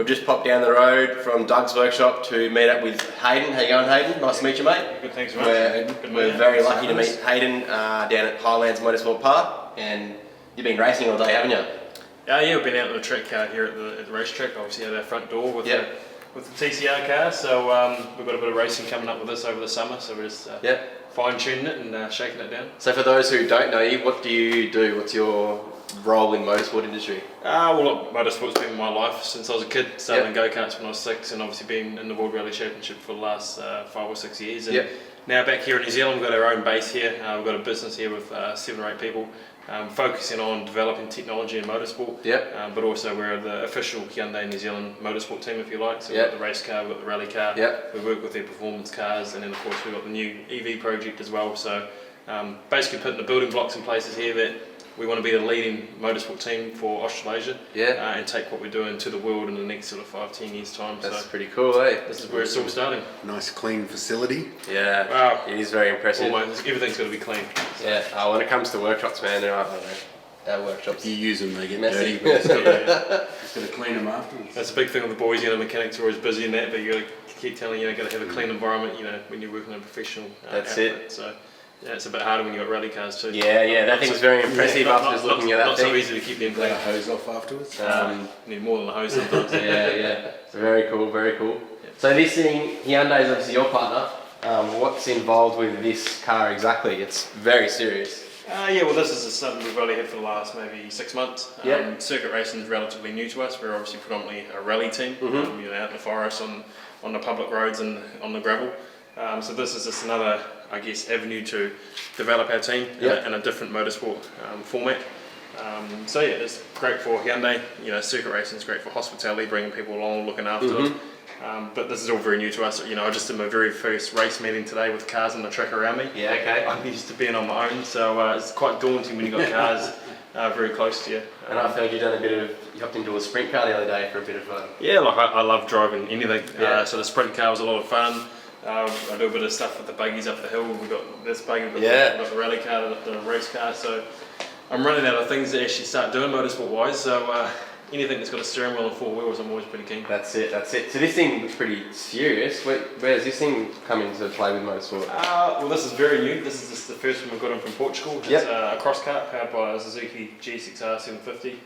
just popped down the road from Doug's workshop to meet up with Hayden. How you going, Hayden? Nice to meet you, mate. Good, thanks, mate. We're very lucky to meet Hayden down at Highlands Motorsport Park, and you've been racing all day, haven't you? Yeah, we've been out on the track here at the racetrack. Obviously, at our front door with the TCR car. So we've got a bit of racing coming up with us over the summer. So we're just fine-tuning it and shaking it down. So for those who don't know you, what do you do? What's your role in motorsport industry? Well, look, motorsport's been my life since I was a kid. Started in Go Karts when I was 6, and obviously been in the World Rally Championship for the last 5 or 6 years. And now back here in New Zealand, we've got our own base here. We've got a business here with 7 or 8 people. Focusing on developing technology in motorsport, but also we're the official Hyundai New Zealand motorsport team, if you like. So we've got the race car, we've got the rally car, we work with their performance cars, and then of course we've got the new EV project as well. So basically putting the building blocks in places here that we want to be the leading motorsport team for Australasia and take what we're doing to the world in the next sort of 5-10 years time. That's pretty cool, eh? This is where it's all starting. Nice clean facility. Yeah, wow. It is very impressive. Almost, everything's got to be clean. So. Yeah, when it comes to workshops, man, I don't know. Our workshops. You use them, they get messy. dirty, but just got to clean them afterwards. That's a big thing with the boys, mechanics are always busy in that, but you got to keep telling got to have a clean environment, when you're working in a professional outfit. So. Yeah, it's a bit harder when you've got rally cars too. Yeah, that thing's very impressive after just looking at that not thing. Not so easy to keep them clean. Let a hose off afterwards. Need more than a hose sometimes. So very cool, very cool. Yeah. So this thing, Hyundai is obviously your partner. What's involved with this car exactly? It's very serious. Well, this is something we've only had for the last maybe 6 months. Circuit racing is relatively new to us. We're obviously predominantly a rally team, out in the forest, on the public roads and on the gravel. So this is just another, I guess, avenue to develop our team in a different motorsport format. It's great for Hyundai. Circuit racing is great for hospitality, bringing people along, looking after it. But this is all very new to us. I just did my very first race meeting today with cars on the track around me. Yeah, okay. I'm used to being on my own, so it's quite daunting when you've got cars very close to you. And I heard you hopped into a sprint car the other day for a bit of fun. Yeah, I love driving anything. So the sprint car was a lot of fun. I do a bit of stuff with the buggies up the hill. We've got this buggy, we've got the rally car, the race car. So I'm running out of things to actually start doing motorsport wise. So anything that's got a steering wheel and 4 wheels, I'm always pretty keen. That's it. So this thing looks pretty serious. Where does this thing come into play with motorsport? Well, this is very new. This is just the first one we've got in from Portugal. It's a cross kart powered by a Suzuki GSX-R 750.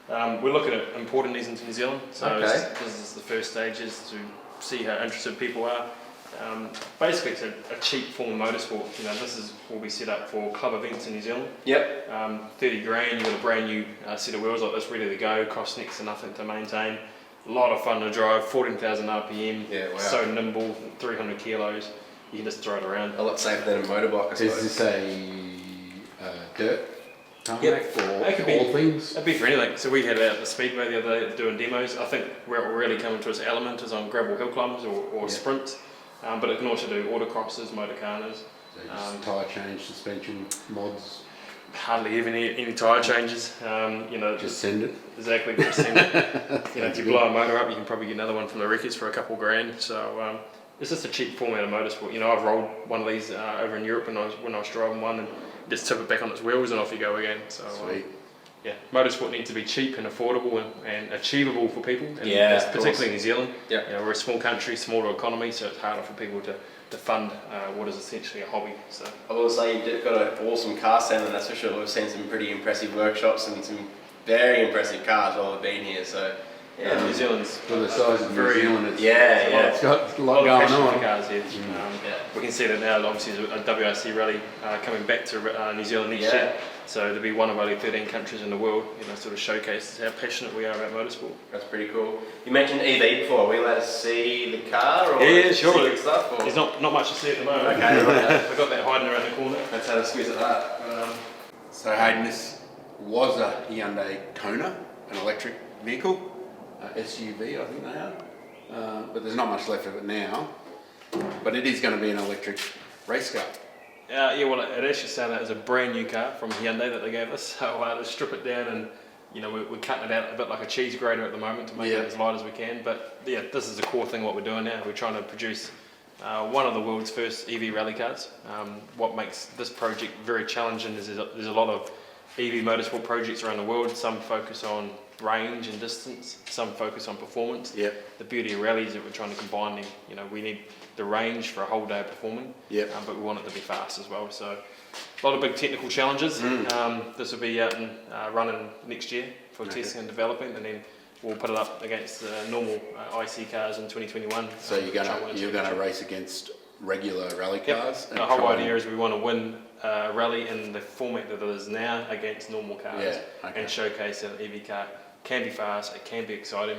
We're looking at importing these into New Zealand. So this is the first stages to see how interested people are. Basically, it's a cheap form of motorsport. This will be set up for club events in New Zealand. 30 grand, you've got a brand new set of wheels like this ready to go, costs next to nothing to maintain. A lot of fun to drive, 14,000 RPM, so nimble, 300 kilos. You can just throw it around. A lot safer than a motorbike, I suppose. Is this a dirt tarmac for all things? It'd be for anything. So we had it at the Speedway the other day doing demos. I think where it will really come into its element is on gravel hill climbs or sprints. But it can also do autocrosses, motorcarnas. So just tyre change, suspension, mods? Hardly even any tyre changes. Just send it? Exactly, just send it. If you blow a motor up, you can probably get another one from the wreckers for a couple grand. So it's just a cheap format of motorsport. I've rolled one of these over in Europe when I was driving one, and just tip it back on its wheels and off you go again. So sweet. Motorsport needs to be cheap and affordable and achievable for people, and particularly in New Zealand. We're a small country, smaller economy, so it's harder for people to fund what is essentially a hobby. So I will say you've got an awesome car stand, and that's for sure. We've seen some pretty impressive workshops and some very impressive cars while we've been here. So New Zealand's for the size of New Zealand, it's got a lot going on. Cars here. We can see that now. Obviously, there's a WRC rally coming back to New Zealand next year. So there'll be one of only 13 countries in the world. Sort of showcases how passionate we are about motorsport. That's pretty cool. You mentioned EV before. Are we allowed to see the car? Or sure. Secret stuff? Or? There's not much to see at the moment. Okay, I've got that hiding around the corner. That's how to squeeze it up. So Hayden, this was a Hyundai Kona, an electric vehicle, SUV I think they are, but there's not much left of it now. But it is going to be an electric race car. Well, it actually started out as a brand new car from Hyundai that they gave us. So to strip it down and we're cutting it out a bit like a cheese grater at the moment to make it as light as we can. But this is the core thing what we're doing now. We're trying to produce one of the world's first EV rally cars. What makes this project very challenging is there's a lot of EV motorsport projects around the world. Some focus on range and distance, some focus on performance. Yep. The beauty of rallies is that we're trying to combine them. You know, we need the range for a whole day of performing, Yep. but we want it to be fast as well. So a lot of big technical challenges. This will be out and running next year for testing and developing, and then we'll put it up against normal IC cars in 2021. So you're gonna race against regular rally Yep. cars. The whole idea is we want to win a rally in the format that it is now against normal cars, and showcase that an EV car can be fast, it can be exciting.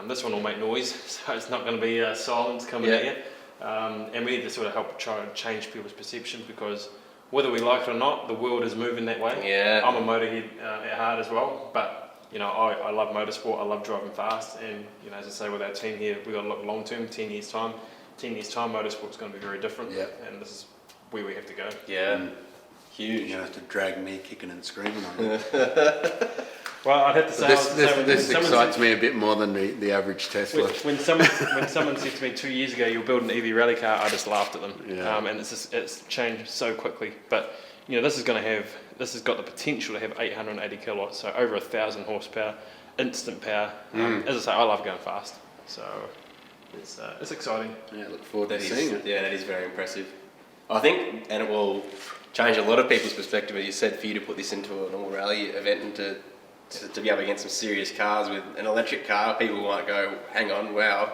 This one will make noise, so it's not going to be silence coming at you. And we need to sort of help try and change people's perception, because whether we like it or not, the world is moving that way. Yeah. I'm a motorhead at heart as well, but you know, I love motorsport, I love driving fast, and you know, as I say, with our team here, we've got to look long term, 10 years time. 10 years time, motorsport's going to be very different, and this is where we have to go. Yeah, huge. You're gonna have to drag me kicking and screaming on it. Well, I'd have to say this excites me a bit more than the average Tesla. When someone said to me 2 years ago, you'll build an EV rally car, I just laughed at them. And it's changed so quickly. But you know, this has got the potential to have 880 kilowatts, so over 1,000 horsepower, instant power. As I say, I love going fast, so it's exciting. Yeah, look forward to seeing it. Yeah, that is very impressive. I think, and it will change a lot of people's perspective, as you said, for you to put this into a normal rally event and to be up against some serious cars with an electric car. People might go, hang on, wow.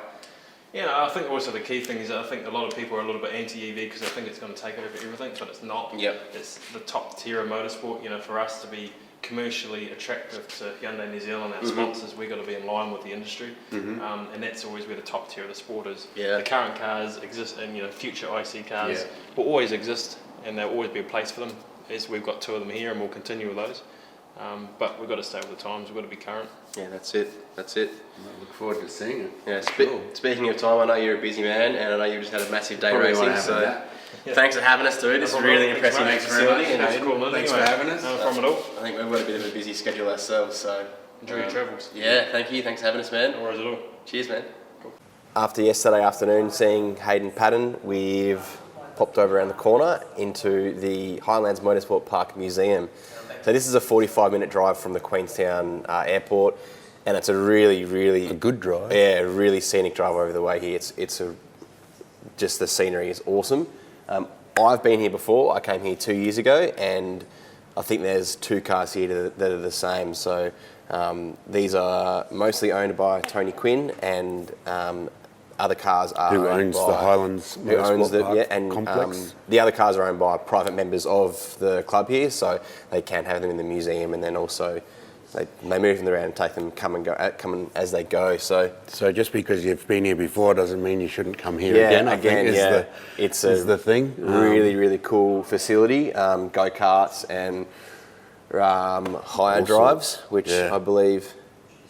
Yeah, I think also the key thing is that I think a lot of people are a little bit anti-EV because they think it's going to take over everything, but it's not. Yep. It's the top tier of motorsport. You know, for us to be commercially attractive to Hyundai New Zealand, our sponsors, we've got to be in line with the industry, and that's always where the top tier of the sport is. Yeah. The current cars exist, and you know, future IC cars will always exist, and there'll always be a place for them. As we've got 2 of them here, and we'll continue with those. But we've got to stay with the times. We've got to be current. Yeah, that's it. I look forward to seeing it. Yeah. Speaking of time, I know you're a busy man, and I know you just had a massive day Probably racing. So thanks for having us, dude. It's really impressive. Thanks very much. Thanks for having us. No problem at all. I think we've got a bit of a busy schedule ourselves, so Enjoy your travels. Yeah, thank you. Thanks for having us, man. No worries at all. Cheers, man. After yesterday afternoon seeing Hayden Paddon, we've popped over around the corner into the Highlands Motorsport Park Museum. So this is a 45-minute drive from the Queenstown airport, and it's a really a good drive. Yeah, really scenic drive over the way here. Just the scenery is awesome. I've been here before. I came here 2 years ago, and I think there's 2 cars here that are the same. So these are mostly owned by Tony Quinn, and other cars are who owned owns by, the Highlands Motorsport Park and complex. the other cars are owned by private members of the club here, so they can have them in the museum, and then also they move them around and take them come as they go. So just because you've been here before doesn't mean you shouldn't come here again. It's the thing. Really cool facility. Go karts and hire drives, which I believe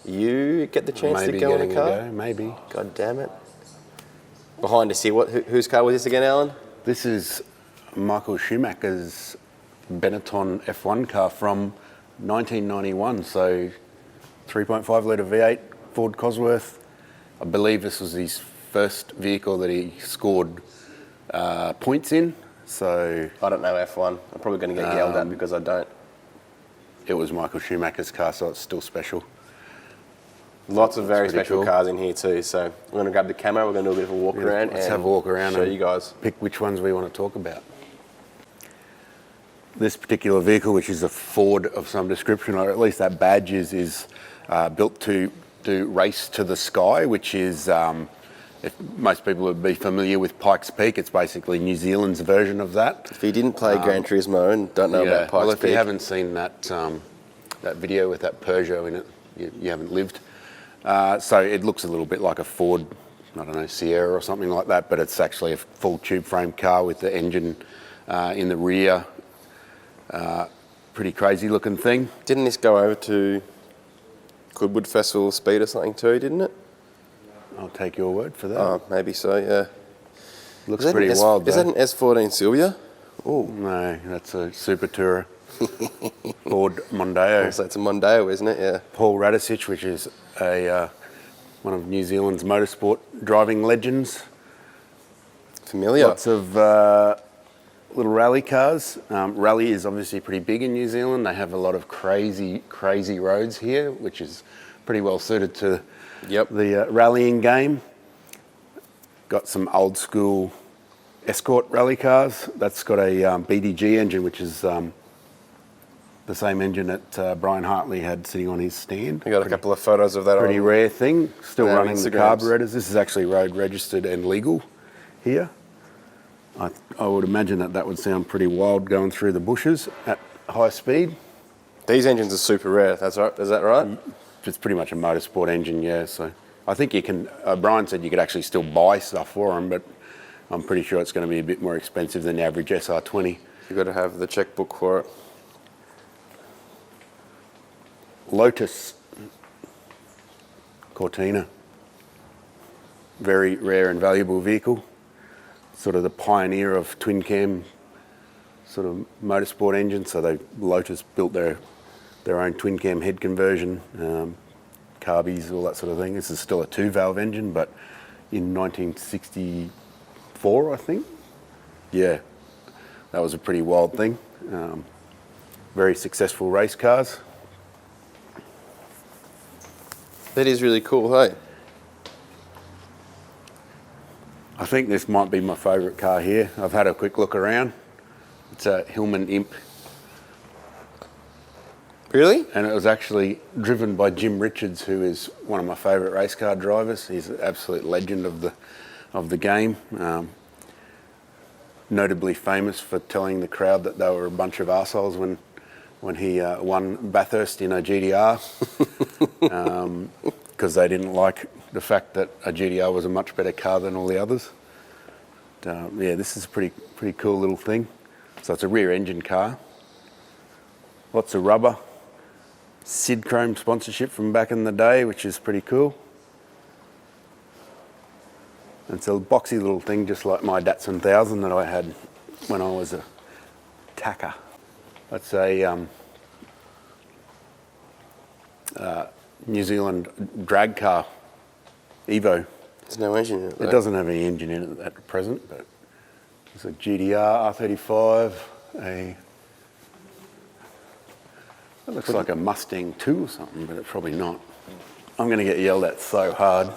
you get the chance to go in a car. Maybe. God damn it. Behind us here, whose car was this again, Alan? This is Michael Schumacher's Benetton F1 car from 1991, so 3.5 litre V8 Ford Cosworth. I believe this was his first vehicle that he scored points in. So I don't know F1. I'm probably going to get yelled at because I don't. It was Michael Schumacher's car, so it's still special. Lots of very special cars in here too. So we're going to grab the camera. We're going to do a bit of a walk around. Let's have a walk around show and you guys. Pick which ones we want to talk about. This particular vehicle, which is a Ford of some description, or at least that badge is built to do Race to the Sky, which is, if most people would be familiar with Pikes Peak, it's basically New Zealand's version of that. If you didn't play Gran Turismo and don't know about Pikes Peak, if you haven't seen that video with that Peugeot in it, you haven't lived. So it looks a little bit like a Ford, I don't know, Sierra or something like that, but it's actually a full tube frame car with the engine in the rear. Pretty crazy looking thing. Didn't this go over to Goodwood Festival of Speed or something too, didn't it? I'll take your word for that. Oh, maybe so, yeah. Looks pretty wild, though. Is that an S14 Silvia? Oh. No, that's a Super Tourer. Ford Mondeo. So it's a Mondeo, isn't it? Yeah. Paul Radisich, which is one of New Zealand's motorsport driving legends. Familiar. Lots of little rally cars. Rally is obviously pretty big in New Zealand. They have a lot of crazy roads here, which is pretty well suited to Yep. the rallying game. Got some old school Escort rally cars. That's got a BDG engine, which is the same engine that Brian Hartley had sitting on his stand. I got a couple of photos of that. Pretty rare thing. Still our running the Instagrams. carburetors. This is actually road registered and legal here. I would imagine that would sound pretty wild going through the bushes at high speed. These engines are super rare. That's right. Is that right? It's pretty much a motorsport engine, yeah. So I think you can. Brian said you could actually still buy stuff for them, but I'm pretty sure it's going to be a bit more expensive than the average SR20. You've got to have the checkbook for it. Lotus Cortina, very rare and valuable vehicle. Sort of the pioneer of twin cam sort of motorsport engines. So Lotus built their own twin cam head conversion, carbies, all that sort of thing. This is still a 2-valve engine, but in 1964, I think. Yeah, that was a pretty wild thing. Very successful race cars. That is really cool, hey? I think this might be my favourite car here. I've had a quick look around. It's a Hillman Imp. Really? And it was actually driven by Jim Richards, who is one of my favourite race car drivers. He's an absolute legend of the game. Notably famous for telling the crowd that they were a bunch of arseholes when he won Bathurst in a GTR, because they didn't like the fact that a GTR was a much better car than all the others. Yeah, this is a pretty cool little thing. So it's a rear engine car. Lots of rubber. Sid Chrome sponsorship from back in the day, which is pretty cool. And it's a boxy little thing, just like my Datsun 1000 that I had when I was a tacker. That's a New Zealand drag car, Evo. There's no engine in it, though. It doesn't have any engine in it at present, but it's a GTR R35, it looks like a Mustang 2 or something, but it's probably not. I'm going to get yelled at so hard.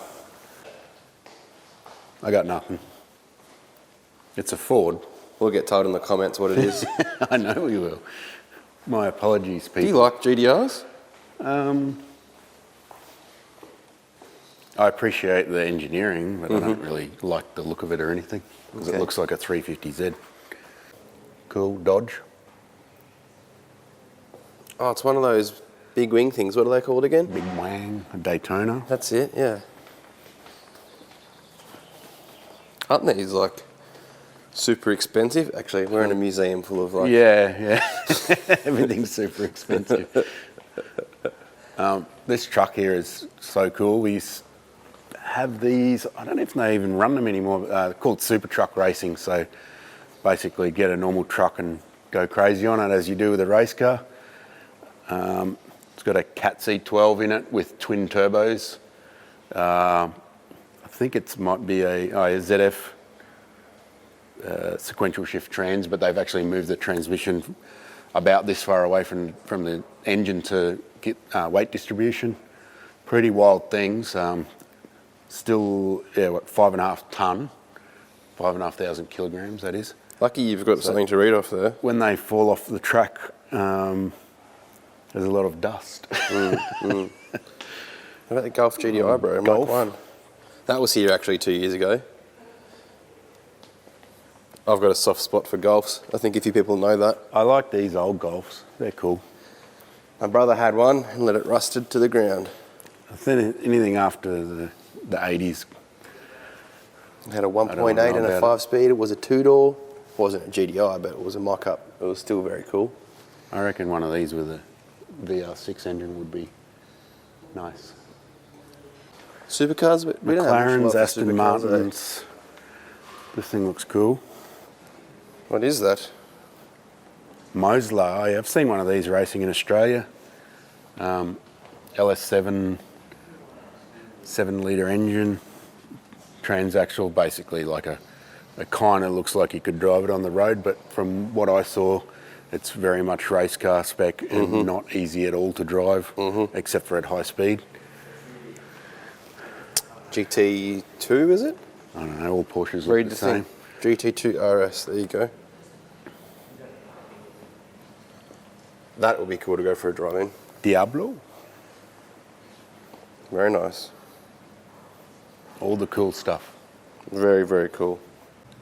I got nothing. It's a Ford. We'll get told in the comments what it is. I know we will. My apologies, people. Do you like GTRs? I appreciate the engineering, but I don't really like the look of it or anything, because it looks like a 350Z. Cool. Dodge. Oh, it's one of those big wing things. What are they called again? Big Wang. A Daytona. That's it, yeah. Aren't these like super expensive? Actually, we're in a museum full of like... Yeah. Everything's super expensive. This truck here is so cool. We used to have these, I don't know if they even run them anymore, called Super Truck Racing. So basically get a normal truck and go crazy on it as you do with a race car. It's got a Cat C12 in it with twin turbos. I think it might be a ZF sequential shift trans, but they've actually moved the transmission about this far away from the engine to get weight distribution. Pretty wild things. Still, 5.5 tonne, 5,500 kilograms, that is. Lucky you've got something to read off there. When they fall off the track, there's a lot of dust. What about the Golf GTI, bro? Golf? Mark 1. That was here actually 2 years ago. I've got a soft spot for Golfs. I think a few people know that. I like these old Golfs. They're cool. My brother had one and let it rusted to the ground. I think anything after the 80s. It had a 1.8 know and a about 5-speed. It was a 2-door. It wasn't a GTI, but it was a mock-up. It was still very cool. I reckon one of these with a VR6 engine would be nice. Supercars? We don't have much love McLarens, for Aston supercars, Martins. This thing looks cool. What is that? Mosler, I've seen one of these racing in Australia. LS7, 7-litre engine, transaxle, basically like a kind of looks like you could drive it on the road, but from what I saw, it's very much race car spec and not easy at all to drive, except for at high speed. GT2, is it? I don't know, all Porsches Read look the the same. thing. GT3RS, there you go. That would be cool to go for a drive in. Diablo. Very nice. All the cool stuff. Very, very cool.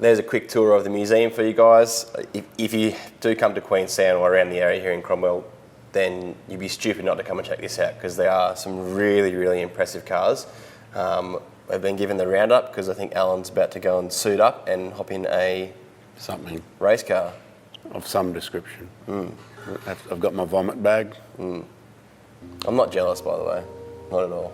There's a quick tour of the museum for you guys. If you do come to Queenstown or around the area here in Cromwell, then you'd be stupid not to come and check this out, because there are some really, really impressive cars. We've been given the roundup because I think Alan's about to go and suit up and hop in a Something race car. of some description. I've got my vomit bag. I'm not jealous, by the way. Not at all.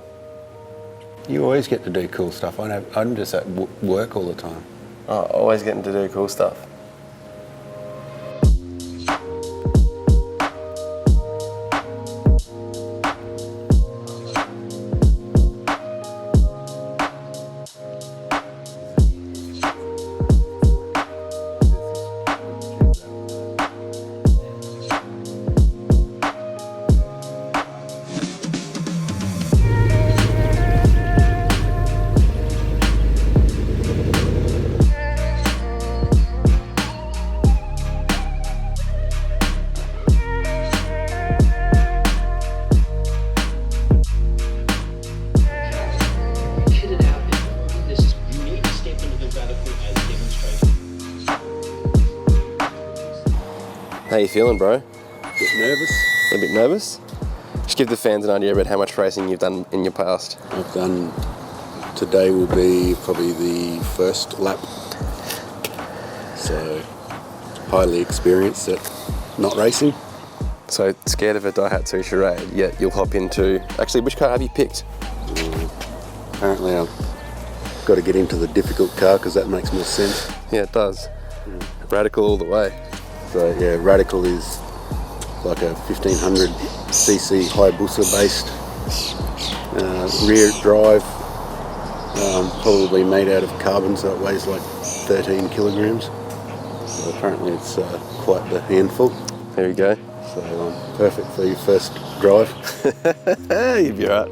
You always get to do cool stuff. I'm just at work all the time. Oh, always getting to do cool stuff. How you feeling, bro? Bit nervous. A bit nervous? Just give the fans an idea about how much racing you've done in your past. I've done, today will be probably the first lap. So, highly experienced at not racing. So, scared of a Daihatsu charade, yet you'll hop into... Actually, which car have you picked? Apparently I've got to get into the difficult car because that makes more sense. Yeah, it does. Radical all the way. So yeah, Radical is like a 1500cc Hayabusa based rear drive, probably made out of carbon, so it weighs like 13 kilograms. So apparently it's quite the handful. There you go. So perfect for your first drive. You'll be right.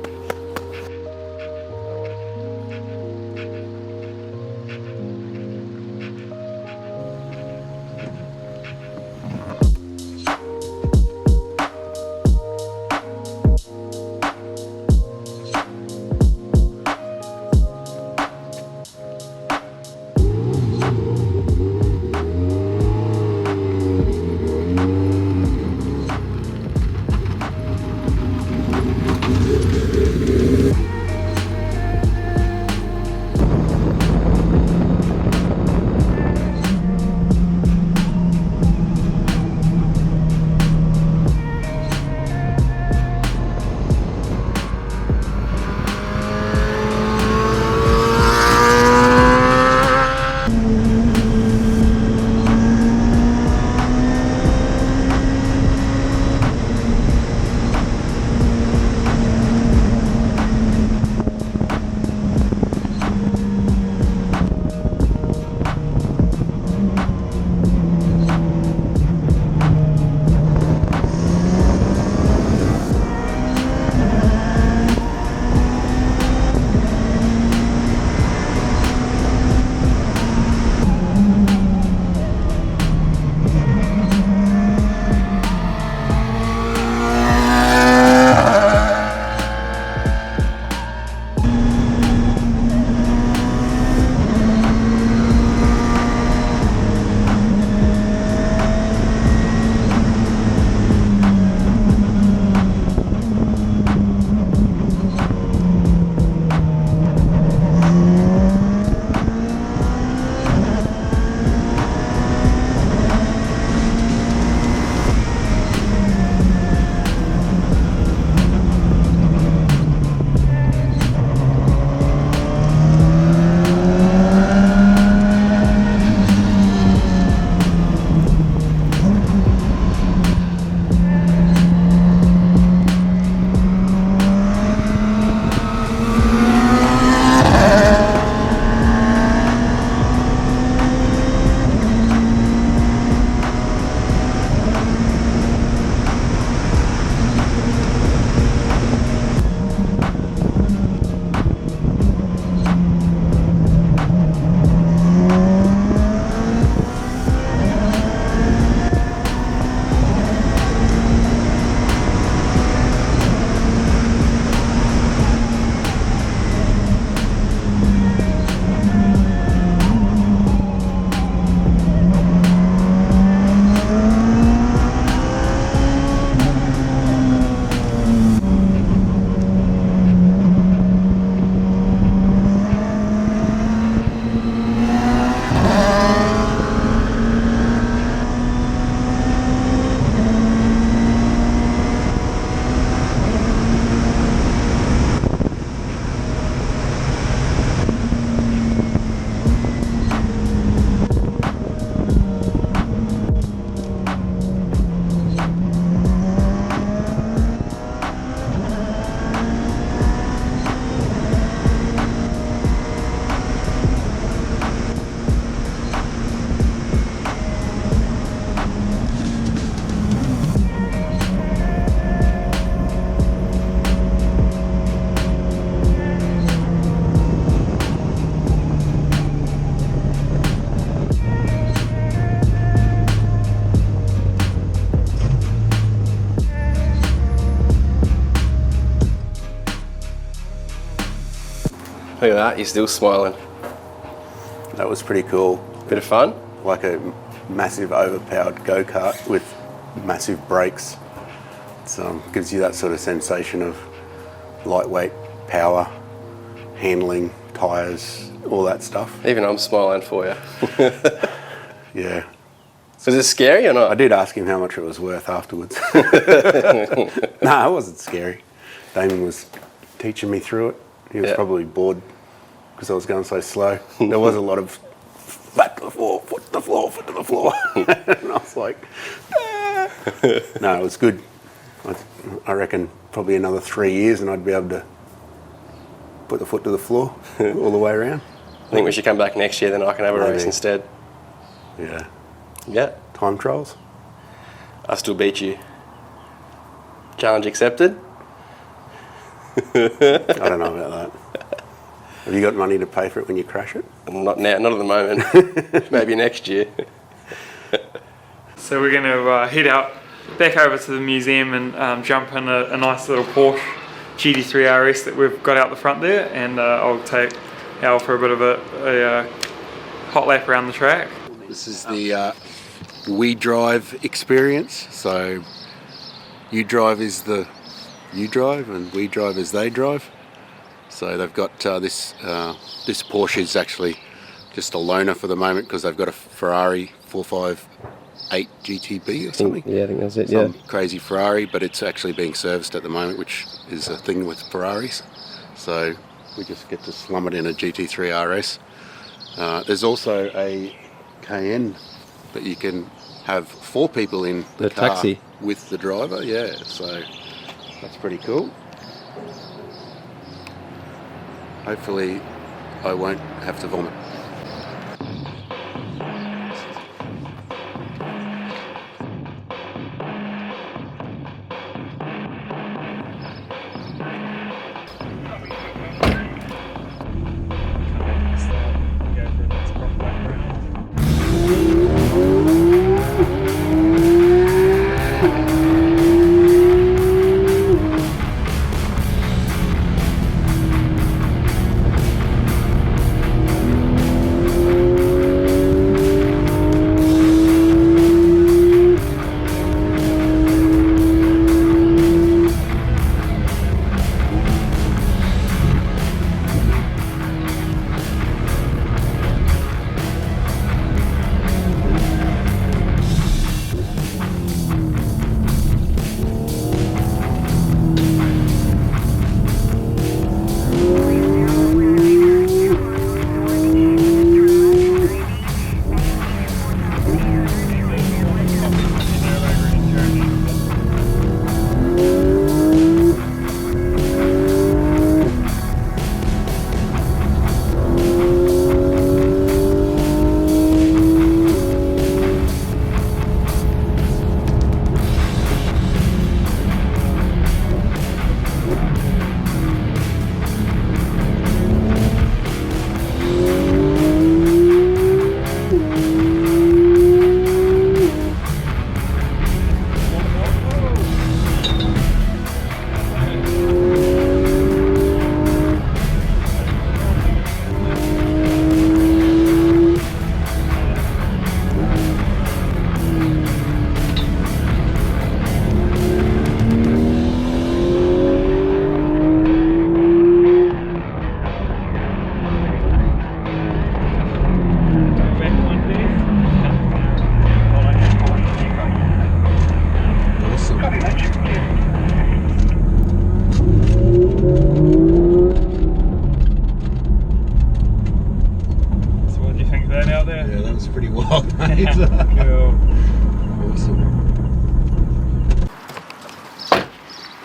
Look at that, you're still smiling. That was pretty cool. Bit of fun? Like a massive overpowered go-kart with massive brakes. So gives you that sort of sensation of lightweight, power, handling, tyres, all that stuff. Even I'm smiling for you. Yeah. Was it scary or not? I did ask him how much it was worth afterwards. No, it wasn't scary. Damon was teaching me through it. He was probably bored because I was going so slow. There was a lot of back to the floor, foot to the floor, foot to the floor. And I was like, ah. No, it was good. I reckon probably another 3 years and I'd be able to put the foot to the floor all the way around. I think we should come back next year, then I can have a Maybe. race instead. Yeah. Yeah. Time trials? I still beat you. Challenge accepted? I don't know about that. Have you got money to pay for it when you crash it? Not now, not at the moment. Maybe next year. So we're going to head out back over to the museum and jump in a nice little Porsche GT3RS that we've got out the front there, and I'll take Al for a bit of a hot lap around the track. This is the We Drive experience. So you drive is the you drive and we drive as they drive. So they've got this Porsche is actually just a loaner for the moment because they've got a Ferrari 458 GTB or something. Yeah, I think that's it, Some crazy Ferrari, but it's actually being serviced at the moment, which is a thing with Ferraris. So we just get to slum it in a GT3RS. There's also a Cayenne that you can have 4 people in the car taxi with the driver. Yeah, so that's pretty cool. Hopefully I won't have to vomit.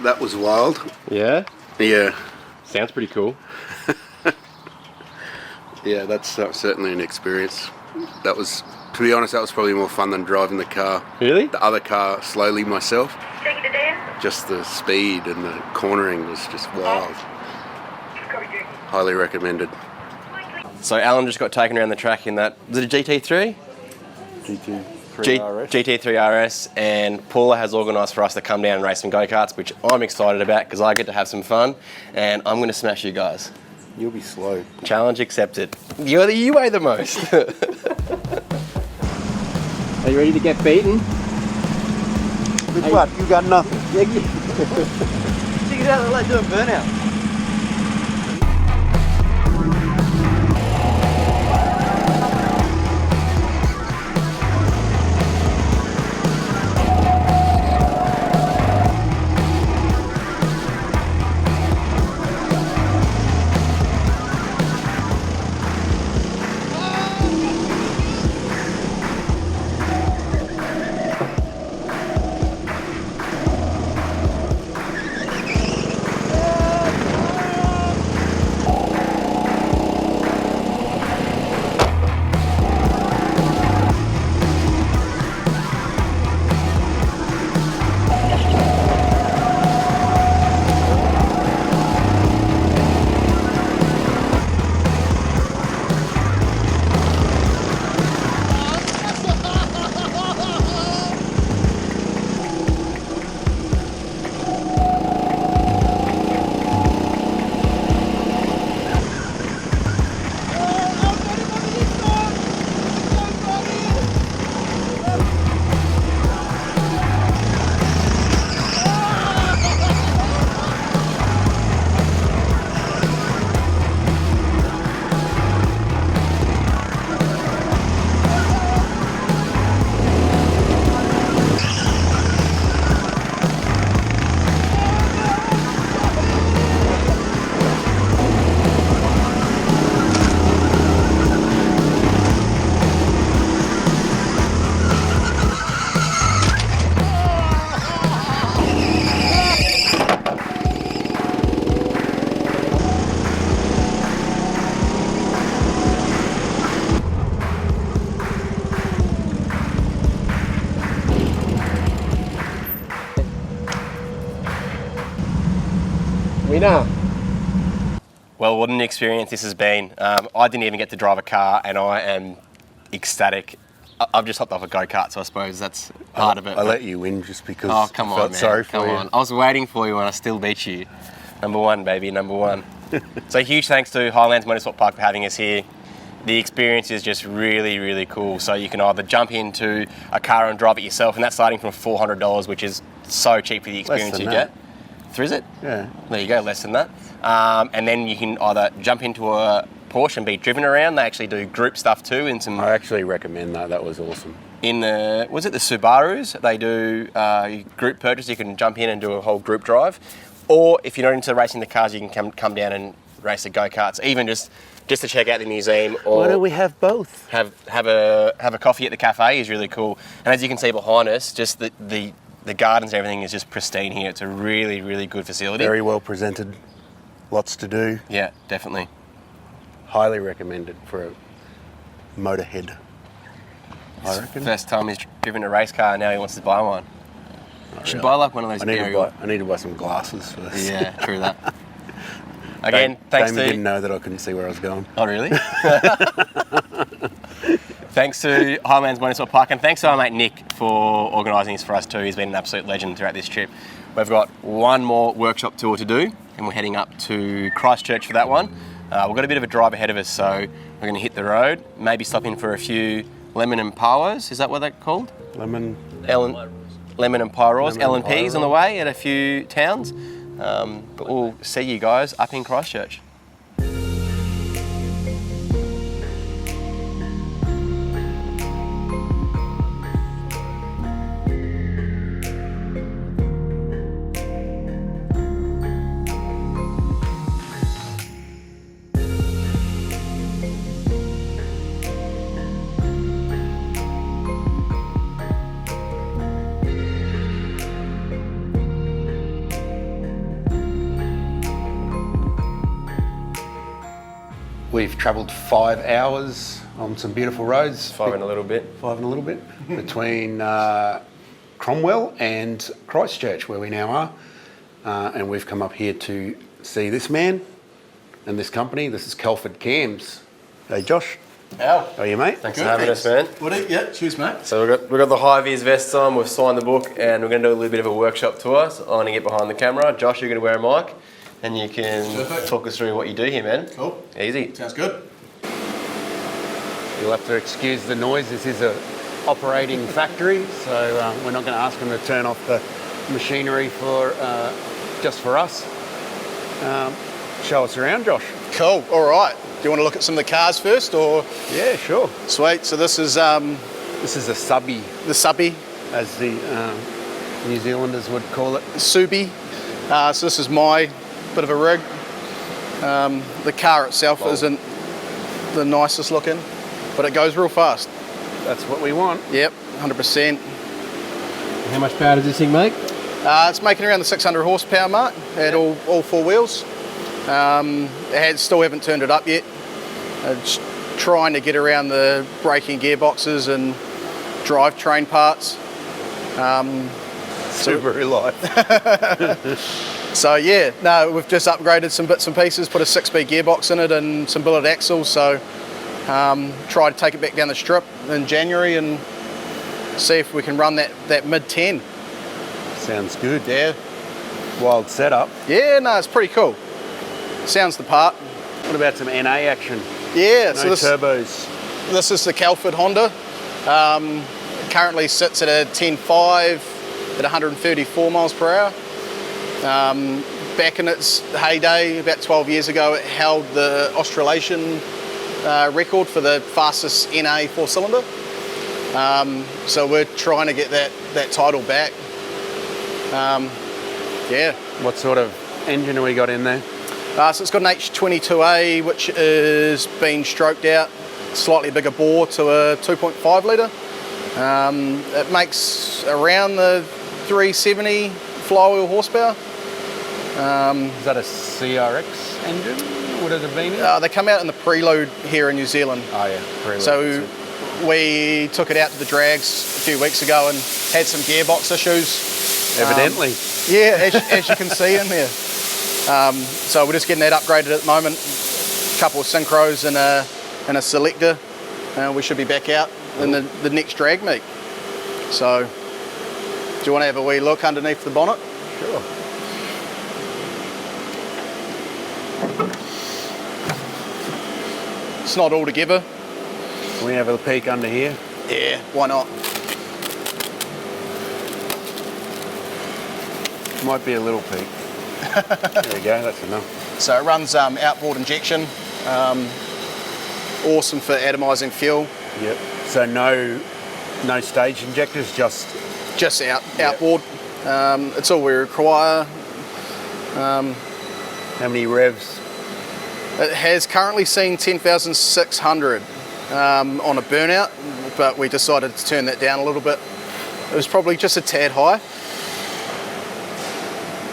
That was wild. Yeah? Yeah. Sounds pretty cool. Yeah, that's certainly an experience. That was, to be honest, that was probably more fun than driving the car. Really? The other car slowly myself. Just the speed and the cornering was just wild. Highly recommended. So Alan just got taken around the track in that, was it a GT3? GT3RS. GT3RS, and Paula has organised for us to come down and race some go-karts, which I'm excited about because I get to have some fun, and I'm going to smash you guys. You'll be slow. Challenge accepted. You weigh the most. Are you ready to get beaten? With what? You got nothing. Check it out, like doing burnout. Winner. Well, what an experience this has been. I didn't even get to drive a car and I am ecstatic. I've just hopped off a go-kart, so I suppose that's part of it. I let you win just because I felt man. sorry for you. Come on. I was waiting for you and I still beat you. Number one, baby, number one. So huge thanks to Highlands Motorsport Park for having us here. The experience is just really, really cool. So you can either jump into a car and drive it yourself, and that's starting from $400, which is so cheap for the experience you get. Is it? Yeah. There you go, less than that. And then you can either jump into a Porsche and be driven around. They actually do group stuff too. I actually recommend that. That was awesome. In the Subarus, they do group purchase. You can jump in and do a whole group drive. Or if you're not into racing the cars, you can come down and race the go-karts, even just to check out the museum. Or why don't we have both? Have a coffee at the cafe is really cool. And as you can see behind us, just the gardens and everything is just pristine here. It's a really, really good facility. Very well presented. Lots to do. Yeah, definitely. Highly recommended for a motorhead, I reckon. First time he's driven a race car, now he wants to buy one. Should buy like one of those. I need to buy some glasses first. Yeah, true that. Again, thanks Damon to... didn't know that I couldn't see where I was going. Oh, really? Thanks to Highlands Motorsport Park, and thanks to our mate Nick for organising this for us too. He's been an absolute legend throughout this trip. We've got one more workshop tour to do, and we're heading up to Christchurch for that one. We've got a bit of a drive ahead of us, so we're going to hit the road, maybe stop in for a few lemon and powers. Is that what they're called? Lemon and pyros, L&Ps on the way at a few towns. But we'll see you guys up in Christchurch. We've travelled 5 hours on some beautiful roads. 5 and a little bit. 5 and a little bit. Between Cromwell and Christchurch, where we now are. And we've come up here to see this man and this company. This is Kelford Cams. Hey, Josh. Al. How are you, mate? Thanks for having us, man. Yeah, cheers, mate. So we've got the high-vis vests on, we've signed the book, and we're going to do a little bit of a workshop tour. So I'm going to get behind the camera. Josh, you're going to wear a mic. and you can Perfect. talk us through what you do here, man. Cool. Easy. Sounds good. You'll have to excuse the noise. This is a operating factory, so we're not going to ask them to turn off the machinery for just for us. Show us around, Josh. Cool. All right. Do you want to look at some of the cars first, or? Yeah, sure. Sweet. So this is This is a subby, the Subby, as the New Zealanders would call it. Subi. So this is my bit of a rig. The car itself isn't the nicest looking, but it goes real fast. That's what we want. Yep, 100%. How much power does this thing make? It's making around the 600 horsepower mark at all four wheels. Still haven't turned it up yet. Just trying to get around the braking gearboxes and drivetrain parts. Subaru life. So yeah, no, we've just upgraded some bits and pieces, put a 6-speed gearbox in it and some billet axles. So try to take it back down the strip in January and see if we can run that mid-10. Sounds good. Yeah. Wild setup. Yeah, no, it's pretty cool. Sounds the part. What about some NA action? Yeah, No so turbos. this is the Kelford Honda. Currently sits at a 10.5 at 134 miles per hour. Back in its heyday, about 12 years ago, it held the Australasian record for the fastest NA 4-cylinder. So we're trying to get that title back. Yeah. What sort of engine have we got in there? So it's got an H22A, which is been stroked out, slightly bigger bore to a 2.5 litre. It makes around the 370 flywheel horsepower. Is that a CRX engine? Would it have been in? They come out in the prelude here in New Zealand. Oh yeah, prelude. So we took it out to the drags a few weeks ago and had some gearbox issues. Evidently. Yeah, as you can see in there. So we're just getting that upgraded at the moment. A couple of synchros and a selector. We should be back out in the next drag meet. So, do you want to have a wee look underneath the bonnet? Sure. It's not all together. Can we have a peek under here? Yeah, why not? Might be a little peek. There we go, that's enough. So it runs outboard injection. Awesome for atomising fuel. Yep. So no stage injectors, just Outboard. It's all we require. how many revs? It has currently seen 10,600 on a burnout, but we decided to turn that down a little bit. It was probably just a tad high.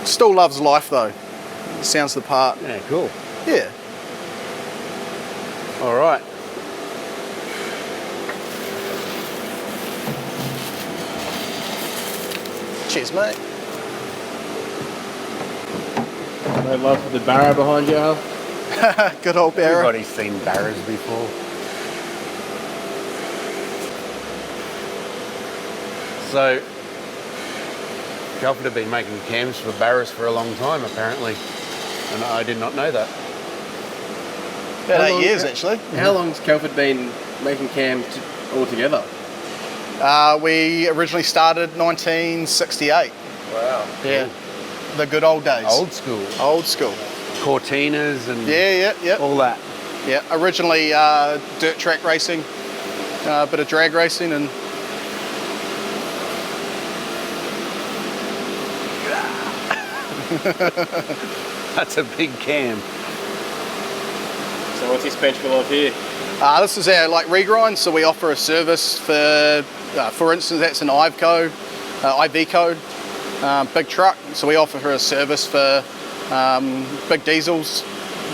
Still loves life though. Sounds the part. Yeah, cool. Yeah. All right. Cheers, mate. No love for the barrow behind you, Al? Good old barrow. Everybody's seen barrows before. So, Kelford have been making cams for barrows for a long time, apparently, and I did not know that. About How 8 long- years actually. How long's Kelford been making cams altogether? We originally started 1968. Wow. Yeah. The good old days. Old school. Old school. Cortinas and Yeah. all that. Yeah. Originally dirt track racing, a bit of drag racing, and That's a big cam. So what's this bench full of here? this is our regrind. So we offer a service for instance, that's an Iveco, big truck. So we offer her a service for big diesels,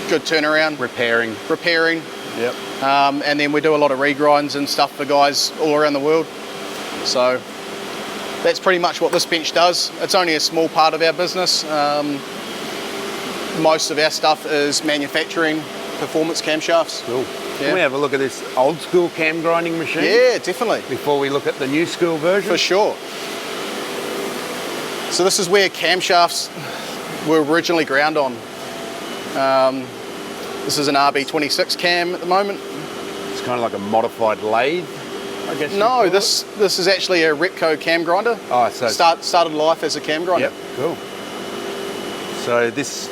good turnaround, repairing. Yep. And then we do a lot of regrinds and stuff for guys all around the world. So that's pretty much what this bench does. It's only a small part of our business. Most of our stuff is manufacturing performance camshafts. Cool. Yeah. Can we have a look at this old school cam grinding machine? Yeah, definitely. Before we look at the new school version? For sure. So this is where camshafts were originally ground on. This is an RB26 cam at the moment. It's kind of like a modified lathe, I guess. No, this is actually a Repco cam grinder. Oh, so started life as a cam grinder. Yep, cool. So this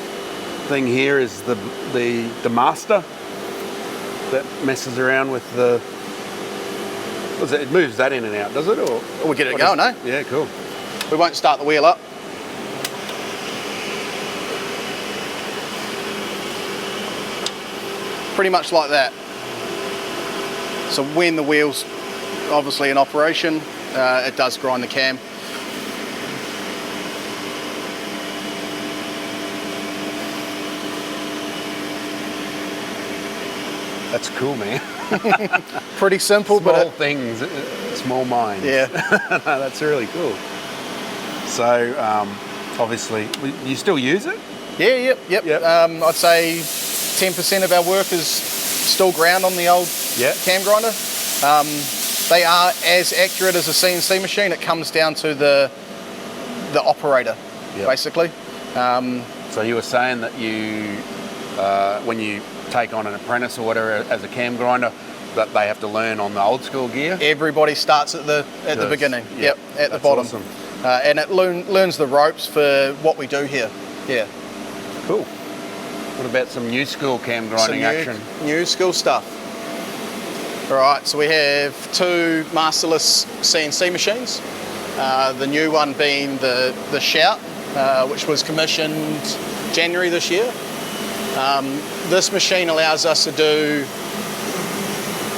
thing here is the master that messes around with the. It moves that in and out, does it? Or We get it going, eh? Yeah, cool. We won't start the wheel up. Pretty much like that. So when the wheel's obviously in operation, it does grind the cam. That's cool, man. Pretty simple, Small but things, small minds. yeah. No, that's really cool. So, obviously, you still use it? Yep. Yep. I'd say 10% of our work is still ground on the old cam grinder. They are as accurate as a CNC machine. It comes down to the operator, basically. So you were saying that you, when you take on an apprentice or whatever as a cam grinder, that they have to learn on the old school gear? Everybody starts at the beginning. Yep, at the bottom. Awesome. And it learns the ropes for what we do here. Yeah. Cool. What about some new school cam grinding action? New school stuff. All right, so we have two masterless CNC machines. The new one being the Shout, which was commissioned January this year. This machine allows us to do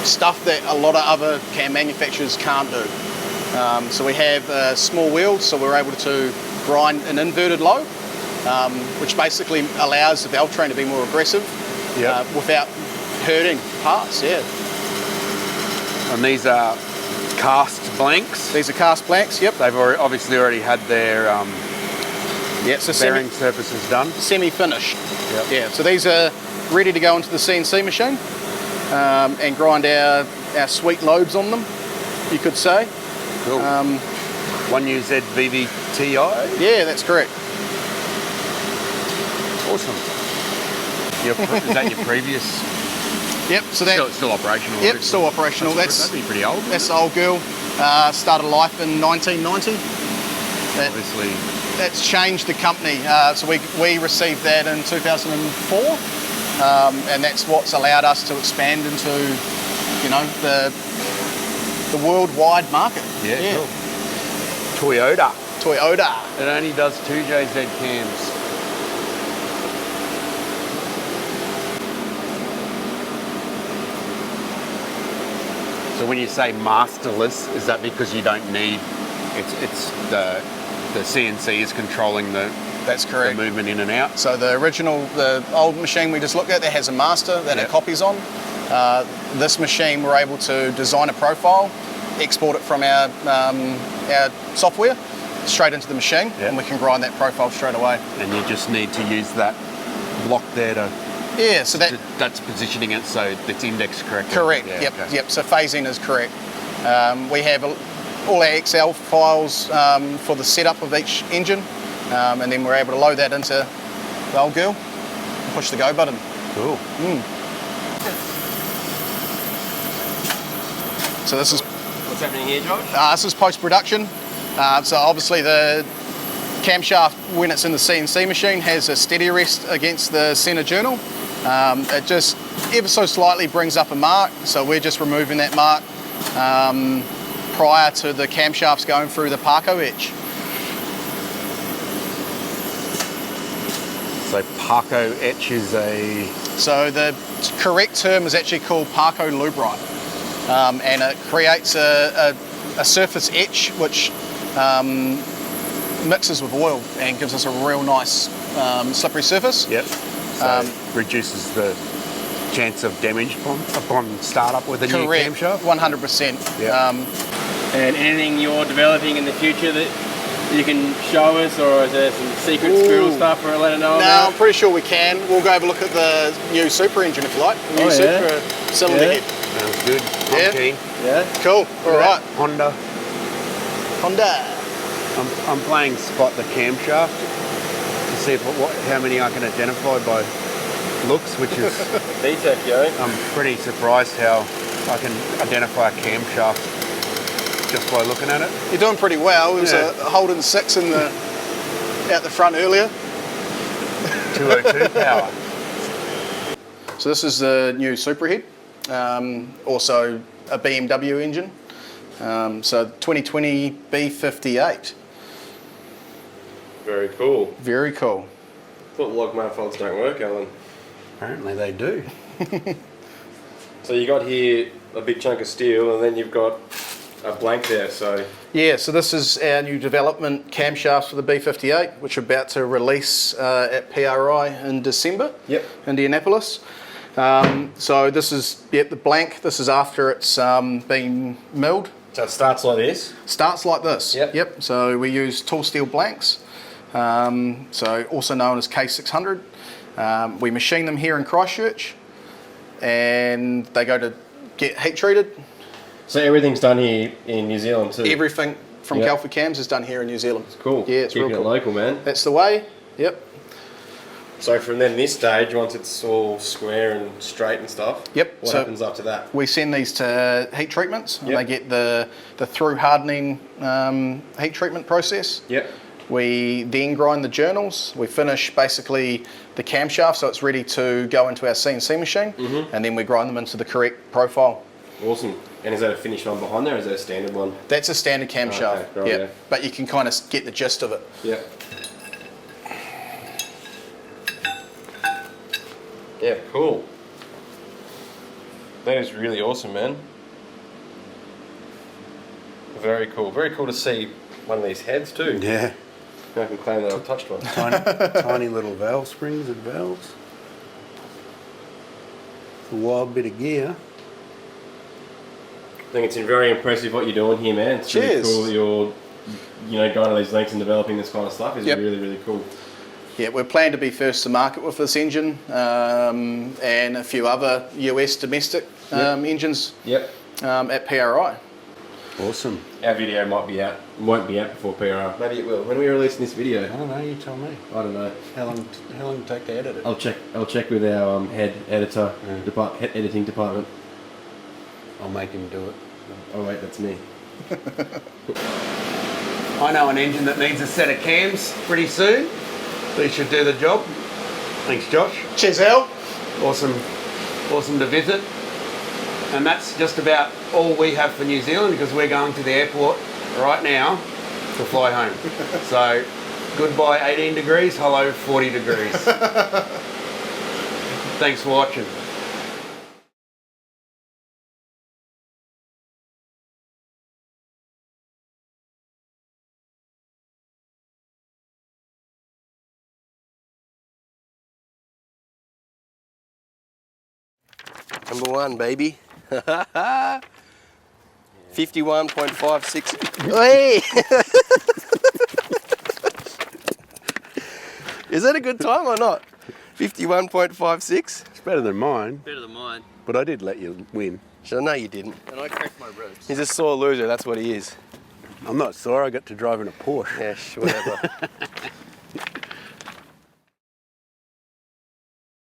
stuff that a lot of other cam manufacturers can't do. So we have small wheels, so we're able to grind an inverted low, which basically allows the valve train to be more aggressive without hurting parts. Yeah. And these are cast blanks? These are cast blanks. Yep. They've obviously already had their so bearing surfaces done. Semi-finished. Yep. Yeah. So these are ready to go into the CNC machine and grind our sweet lobes on them, you could say. Cool. 1UZ VVTI? Yeah, that's correct. Awesome. Is that your previous? Yep. So that Still operational? Yep, still operational. That'd be pretty old. That's the old girl. Started life in 1990. Obviously. That's changed the company. So we received that in 2004, and that's what's allowed us to expand into, the worldwide market. Yeah. Cool. Toyota. Toyota. It only does 2JZ cams. So when you say masterless, is that because you don't need, it's the CNC is controlling That's correct. the movement in and out? So the old machine we just looked at, that has a master that it copies on. This machine, we're able to design a profile, export it from our software straight into the machine, and we can grind that profile straight away. And you just need to use that block there to... Yeah, so that's positioning it so it's indexed correctly. Correct. Yeah, yep. okay. Yep. So phasing is correct. We have all our Excel files for the setup of each engine, and then we're able to load that into the old girl and push the go button. Cool. So this is What's happening here, Josh? this is post production. So obviously the camshaft, when it's in the CNC machine, has a steady rest against the centre journal. It just ever so slightly brings up a mark, so we're just removing that mark prior to the camshafts going through the Parko etch. So Parko etch is So the correct term is actually called Parko Lubrite, and it creates a surface etch which mixes with oil and gives us a real nice slippery surface. Yep. So reduces the chance of damage upon startup with a new camshaft? 100%. Yeah. And anything you're developing in the future that you can show us, or is there some secret squirrel stuff we'll let it know No, about? I'm pretty sure we can. We'll go have a look at the new Super engine if you like. The new Super cylinder head. Sounds good. I'm keen. Yeah. Cool. All right. Honda. I'm playing spot the camshaft to see how many I can identify by looks, which is, VTEC, yo. I'm pretty surprised how I can identify a camshaft just by looking at it. You're doing pretty well. It was a Holden 6 in the out the front earlier. 202 power. So this is the new Superhead, also a BMW engine. So 2020 B58. Very cool. Very cool. Thought log manifolds don't work, Alan. Apparently they do. So you got here a big chunk of steel, and then you've got a blank there. So Yeah, so this is our new development camshafts for the B58, which are about to release at PRI in December. Yep. Indianapolis. So this is the blank. This is after it's been milled. so it starts like this. Starts like this. Yep. So we use tall steel blanks, so also known as K600. We machine them here in Christchurch, and they go to get heat treated. So everything's done here in New Zealand too. Everything from Kelford Cams is done here in New Zealand. It's cool. Yeah, it's Keeping real cool. it local, man. That's the way. Yep. So from then this stage, once it's all square and straight and stuff, Yep. what So happens after that? we send these to heat treatments, and Yep. they get the through hardening heat treatment process. Yep. We then grind the journals. We finish basically the camshaft, so it's ready to go into our CNC machine, and then we grind them into the correct profile. Awesome. And is that a finished one behind there, or is that a standard one? That's a standard camshaft. Okay, right, yeah. But you can kind of get the gist of it. Yep. Yeah, cool. That is really awesome, man. Very cool. Very cool to see one of these heads too. Yeah. I can claim that I've touched one. Tiny little valve springs and valves. It's a wild bit of gear. I think it's very impressive what you're doing here, man. It's really Cheers. cool that you're, going to these lengths and developing this kind of stuff. Is Yep. really, really cool. Yeah, we're planning to be first to market with this engine, and a few other US domestic engines Yep. at PRI. Awesome. Our video won't be out before PR. Maybe it will. When are we releasing this video? I don't know, you tell me. I don't know. How long did it take to edit it? I'll check with our head editor, head editing department. I'll make him do it. Oh wait, that's me. I know an engine that needs a set of cams pretty soon. These should do the job. Thanks, Josh. Cheers, Al. Awesome to visit. And that's just about all we have for New Zealand, because we're going to the airport right now to fly home. So goodbye 18 degrees, hello 40 degrees. Thanks for watching. Number one, baby. 51.56. Hey! Is that a good time or not? 51.56. It's better than mine, Better than mine. but I did let you win. So no, you didn't. And I cracked my ribs. He's a sore loser. That's what he is. I'm not sore, I got to drive in a Porsche. Yeah, whatever.